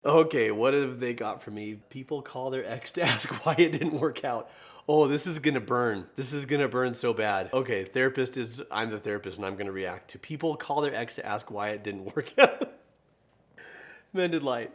Okay, what have they got for me? People call their ex to ask why it didn't work out. Oh, this is gonna burn. This is gonna burn so bad. Okay, I'm the therapist and I'm gonna react to people call their ex to ask why it didn't work out. Mended light.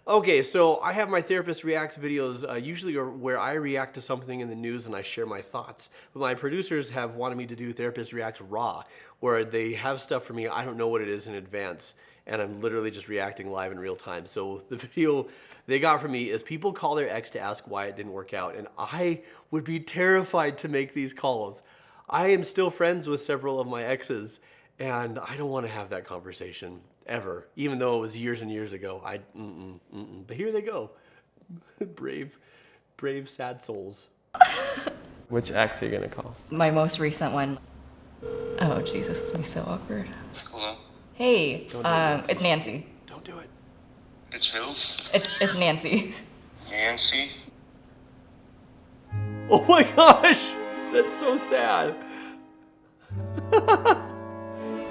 Okay, so I have my therapist reacts videos usually where I react to something in the news and I share my thoughts. But my producers have wanted me to do therapist reacts raw, where they have stuff for me, I don't know what it is in advance, and I'm literally just reacting live in real time. So the video they got from me is people call their ex to ask why it didn't work out, and I would be terrified to make these calls. I am still friends with several of my exes, and I don't want to have that conversation ever, even though it was years and years ago. But here they go. brave, sad souls. Which ex are you gonna call? My most recent one. Oh, Jesus, this is gonna be so awkward. Hello? Hey, it's Nancy. Don't do it. It's who? It's Nancy. Nancy? Oh my gosh, that's so sad.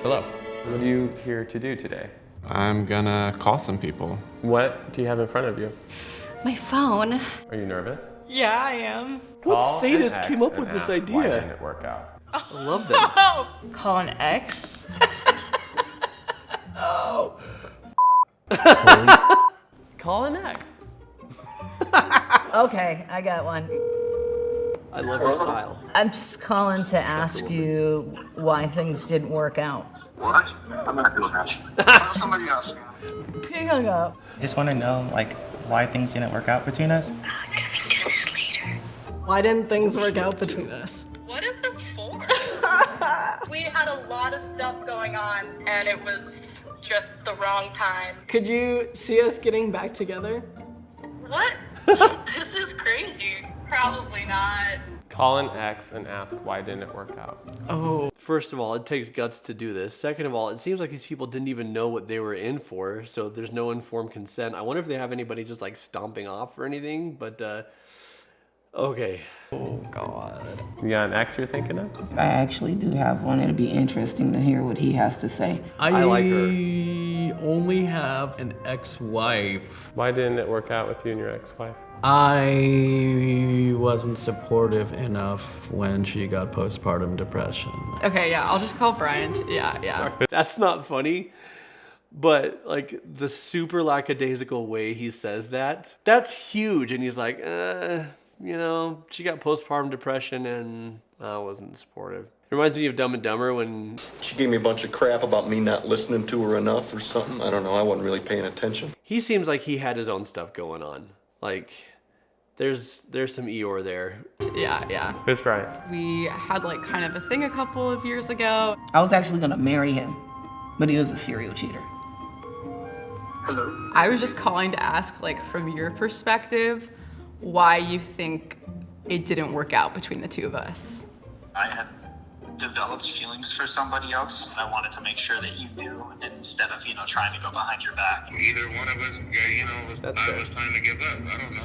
Hello. What are you here to do today? I'm gonna call some people. What do you have in front of you? My phone. Are you nervous? Yeah, I am. What Call sadist an ex came up and with this ask Why idea? didn't it work out? I love that. Call an ex? Call an ex. Okay, I got one. I love her style. I'm just calling to ask you why things didn't work out. What? I'm not doing that. Call somebody else. He hung up. Just want to know, like, why things didn't work out between us. Why didn't things work out between us? What is this for? We had a lot of stuff going on, and it was just the wrong time. Could you see us getting back together? What? This is crazy. Probably not. Call an ex and ask why didn't it work out. Oh. First of all, it takes guts to do this. Second of all, it seems like these people didn't even know what they were in for, so there's no informed consent. I wonder if they have anybody just like stomping off or anything, but okay. Oh, God. You got an ex you're thinking of? I actually do have one. It'll be interesting to hear what he has to say. I like her. Only have an ex-wife. Why didn't it work out with you and your ex-wife? I wasn't supportive enough when she got postpartum depression. Okay, yeah, I'll just call Brian. Yeah. Sorry, that's not funny. But like the super lackadaisical way he says that, that's huge. And he's like, she got postpartum depression and I wasn't supportive. It reminds me of Dumb and Dumber when she gave me a bunch of crap about me not listening to her enough or something. I don't know. I wasn't really paying attention. He seems like he had his own stuff going on. Like, there's some Eeyore there. Yeah. Who's Brian? We had like kind of a thing a couple of years ago. I was actually gonna marry him, but he was a serial cheater. Hello? I was just calling to ask, like, from your perspective, why you think it didn't work out between the two of us. I had developed feelings for somebody else, and I wanted to make sure that you knew, instead of, trying to go behind your back. Either one of us, it was time to give up. I don't know.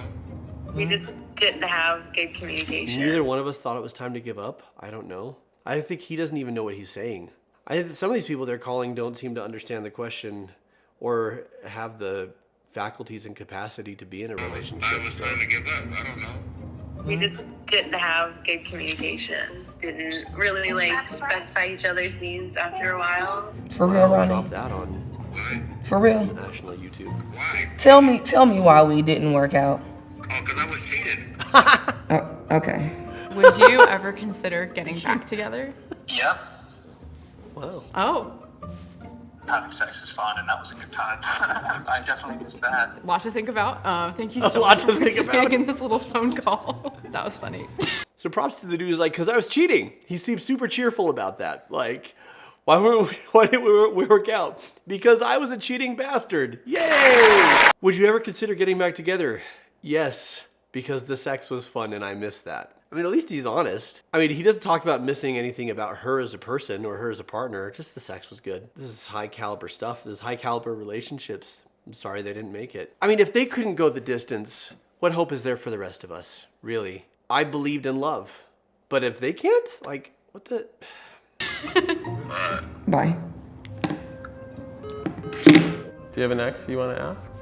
We just didn't have good communication. Neither one of us thought it was time to give up. I don't know. I think he doesn't even know what he's saying. I think some of these people they're calling don't seem to understand the question or have the faculties and capacity to be in a relationship. It was time to give up. I don't know. We just didn't have good communication. Didn't really specify each other's needs after a while. For real, Ronnie? Drop that on For real? national YouTube. Why? Tell me why we didn't work out. Oh, because I was cheated. Okay. Would you ever consider getting back together? Yep. Wow. Oh, Having sex is fun, and that was a good time. I definitely missed that. lot to think about. Thank you so lot much to for think about. participating in this little phone call. That was funny. So props to the dude who's like, because I was cheating. He seems super cheerful about that. Like, why did we work out? Because I was a cheating bastard. Yay! Would you ever consider getting back together? Yes, because the sex was fun and I missed that. I mean, at least he's honest. I mean, he doesn't talk about missing anything about her as a person or her as a partner. Just the sex was good. This is high caliber stuff. This is high caliber relationships. I'm sorry they didn't make it. I mean, if they couldn't go the distance, what hope is there for the rest of us? Really? I believed in love. But if they can't, like, what the... Bye. Do you have an ex you want to ask?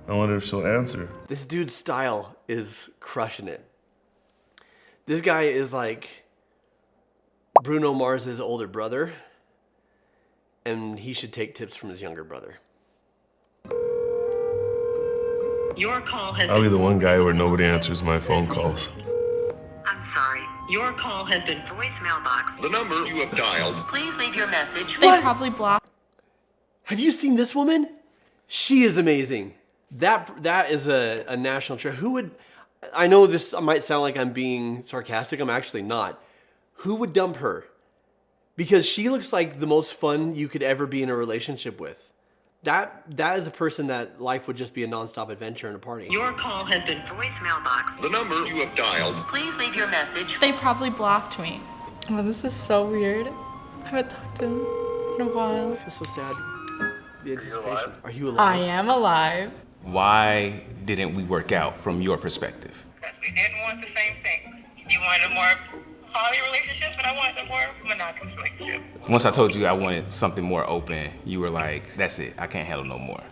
I wonder if she'll answer. This dude's style is crushing it. This guy is like Bruno Mars's older brother, and he should take tips from his younger brother. Your call has I'll be the one guy where nobody answers my phone calls. I'm sorry. Your call has been voicemail box. The number you have dialed. Please leave your message. They probably blocked. Have you seen this woman? She is amazing. That is a national treasure. Who would, I know this might sound like I'm being sarcastic, I'm actually not. Who would dump her? Because she looks like the most fun you could ever be in a relationship with. That is a person that life would just be a nonstop adventure and a party. Your call has been voicemail box. The number you have dialed. Please leave your message. They probably blocked me. Oh, this is so weird. I haven't talked to him in a while. I feel so sad. The anticipation. Are you I alive? am alive. Why didn't we work out from your perspective? Because we didn't want the same things. You wanted a more poly relationship, but I wanted a more monogamous relationship. Once I told you I wanted something more open, you were like, that's it, I can't handle no more.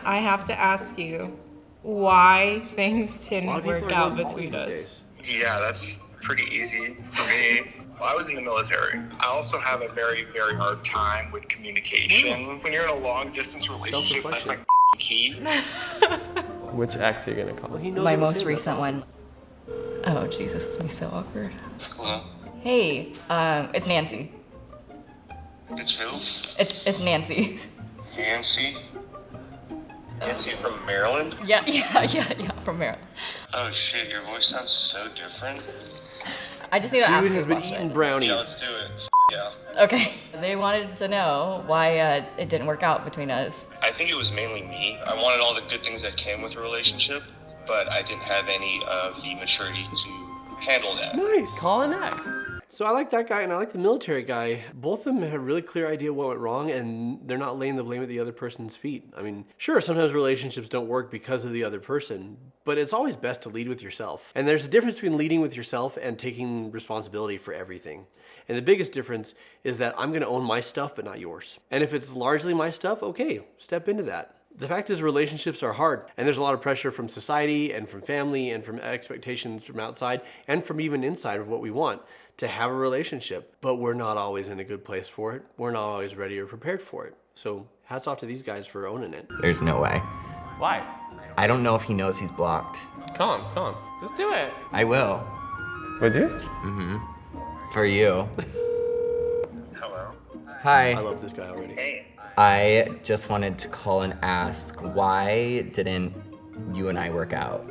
I have to ask you why things A lot didn't of people work are out going poly between these us. days. Yeah, that's pretty easy for me. Well, I was in the military. I also have a very, very hard time with communication. When you're in a long distance relationship, that's like key. Which ex are you going to call? Well, he knows My what to most say, recent that's one. Oh, Jesus, this is so awkward. Hello? Hey, it's Nancy. It's who? It's Nancy. Nancy? Nancy from Maryland? Yeah, from Maryland. Oh shit, your voice sounds so different. I just need to ask Dude you has a been question. eating brownies. Yeah, let's do it. Yeah. Okay. They wanted to know why it didn't work out between us. I think it was mainly me. I wanted all the good things that came with a relationship, but I didn't have any of the maturity to handle that. Nice. Call an ex. So I like that guy and I like the military guy. Both of them have a really clear idea what went wrong and they're not laying the blame at the other person's feet. I mean, sure, sometimes relationships don't work because of the other person, but it's always best to lead with yourself. And there's a difference between leading with yourself and taking responsibility for everything. And the biggest difference is that I'm gonna own my stuff, but not yours. And if it's largely my stuff, okay, step into that. The fact is relationships are hard and there's a lot of pressure from society and from family and from expectations from outside and from even inside of what we want to have a relationship, but we're not always in a good place for it. We're not always ready or prepared for it. So hats off to these guys for owning it. There's no way. Why? I don't know if he knows he's blocked. Come on. Just do it. I will. Would you? Mm-hmm. For you. Hello? Hi. I love this guy already. Hey. I just wanted to call and ask, why didn't you and I work out?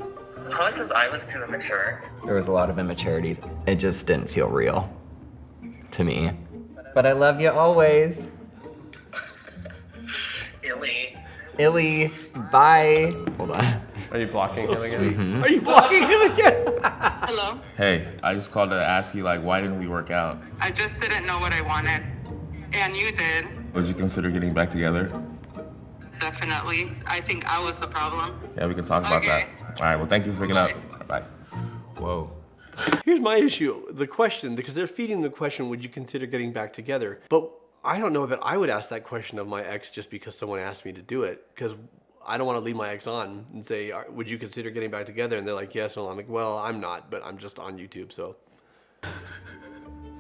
Probably because I was too immature. There was a lot of immaturity. It just didn't feel real to me. But I love you always. Illy, bye. Hold on. Are you blocking him again? Mm-hmm. Are you blocking him again? Hello? Hey, I just called to ask you, like, why didn't we work out? I just didn't know what I wanted. And you did. Would you consider getting back together? Definitely. I think I was the problem. Yeah, we can talk about that. All right, well, thank you for picking up. Bye. Whoa. Here's my issue, the question, because they're feeding the question, would you consider getting back together? But I don't know that I would ask that question of my ex just because someone asked me to do it, because I don't want to lead my ex on and say, would you consider getting back together? And they're like, yes. And I'm like, well, I'm not, but I'm just on YouTube, so.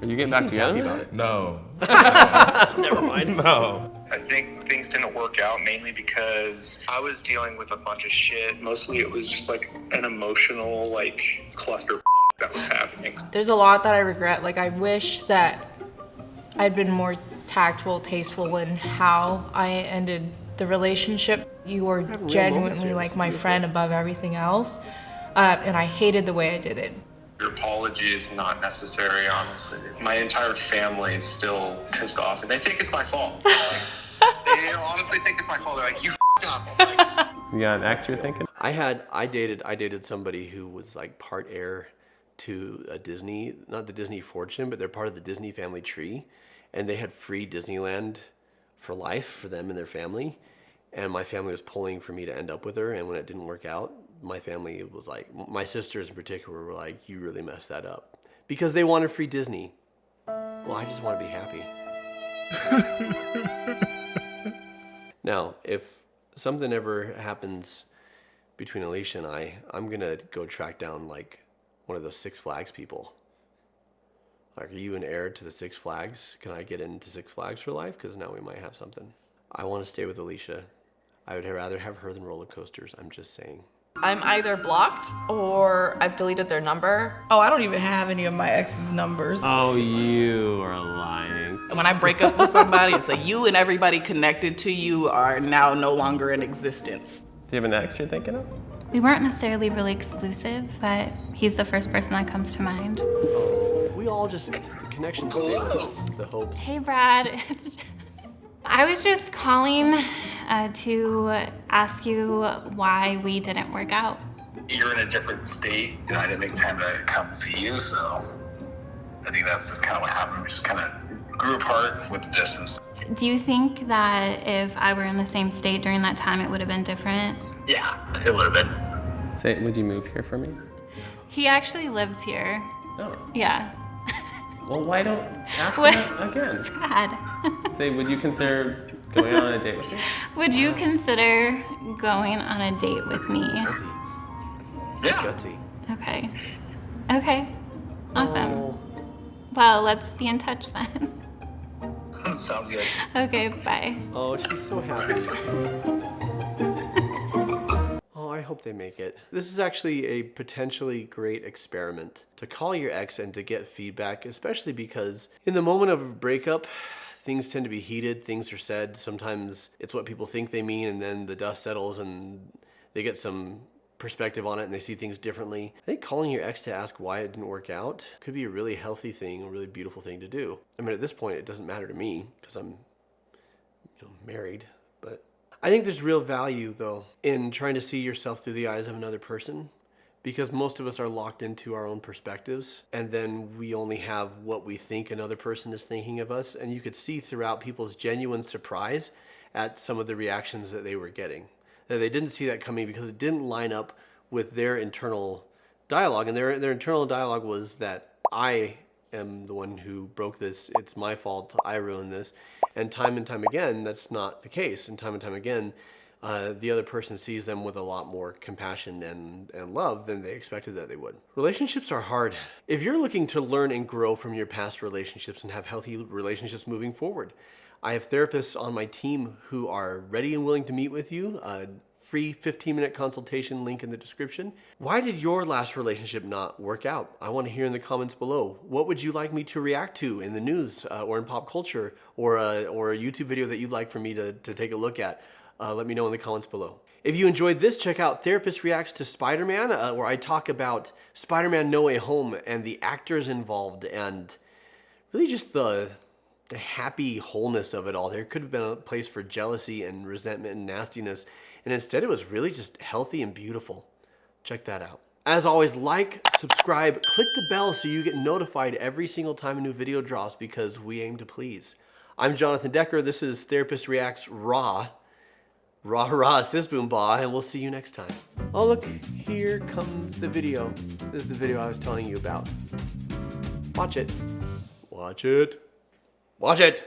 Are you getting back together? About it. No. Never mind. No. I think things didn't work out mainly because I was dealing with a bunch of shit. Mostly it was just like an emotional, like, cluster that was happening. There's a lot that I regret. Like, I wish that I'd been more tactful, tasteful in how I ended the relationship. You were genuinely like my friend above everything else. And I hated the way I did it. Your apology is not necessary, honestly. My entire family is still pissed off, and they think it's my fault. They honestly think it's my fault. They're like, you f***ed up. Like, You got an ex you're thinking? I dated somebody who was like part heir to a Disney, not the Disney fortune, but they're part of the Disney family tree. And they had free Disneyland for life for them and their family. And my family was pulling for me to end up with her. And when it didn't work out, my family was like, my sisters in particular were like, you really messed that up. because they wanted free Disney. Well, I just want to be happy. Now, if something ever happens between Alicia and I'm gonna go track down like one of those Six Flags people. Like, are you an heir to the Six Flags? Can I get into Six Flags for life? Because now we might have something. I want to stay with Alicia. I would rather have her than roller coasters. I'm just saying. I'm either blocked or I've deleted their number. Oh, I don't even have any of my ex's numbers. Oh, you are lying. When I break up with somebody, it's like you and everybody connected to you are now no longer in existence. Do you have an ex you're thinking of? We weren't necessarily really exclusive, but he's the first person that comes to mind. Oh, we all just, the connections stay with us, the hopes. Hey, Brad. I was just calling to ask you why we didn't work out. You're in a different state, and I didn't make time to come see you, so I think that's just kind of what happened. We just kind of grew apart with the distance. Do you think that if I were in the same state during that time, it would have been different? Yeah, it would have been. Say, would you move here for me? He actually lives here. Oh. Yeah. Well, why don't ask him again? Brad. Say, would you consider going on a date with me? Would you consider going on a date with me? That's gutsy. Okay. Okay. Awesome. Oh. Well, let's be in touch then. Sounds good. Okay, bye. Oh, she's so happy. Oh, I hope they make it. This is actually a potentially great experiment to call your ex and to get feedback, especially because in the moment of a breakup, things tend to be heated, things are said. Sometimes it's what people think they mean, and then the dust settles and they get some perspective on it and they see things differently. I think calling your ex to ask why it didn't work out could be a really healthy thing, a really beautiful thing to do. I mean, at this point, it doesn't matter to me because I'm, married, but I think there's real value though in trying to see yourself through the eyes of another person, because most of us are locked into our own perspectives, and then we only have what we think another person is thinking of us, and you could see throughout people's genuine surprise at some of the reactions that they were getting. That they didn't see that coming because it didn't line up with their internal dialogue. And their internal dialogue was that I am the one who broke this, it's my fault, I ruined this. And time again, that's not the case. And time again, the other person sees them with a lot more compassion and love than they expected that they would. Relationships are hard. If you're looking to learn and grow from your past relationships and have healthy relationships moving forward, I have therapists on my team who are ready and willing to meet with you. Free 15-minute consultation, link in the description. Why did your last relationship not work out? I want to hear in the comments below. What would you like me to react to in the news or in pop culture, or a YouTube video that you'd like for me to take a look at? Let me know in the comments below. If you enjoyed this, check out Therapist Reacts to Spider-Man, where I talk about Spider-Man No Way Home and the actors involved and really just the happy wholeness of it all. There could have been a place for jealousy and resentment and nastiness, and instead it was really just healthy and beautiful. Check that out. As always, like, subscribe, click the bell so you get notified every single time a new video drops, because we aim to please. I'm Jonathan Decker. This is Therapist Reacts Raw. Rah, sis boom bah, and we'll see you next time. Oh look, here comes the video. This is the video I was telling you about. Watch it. Watch it. Watch it!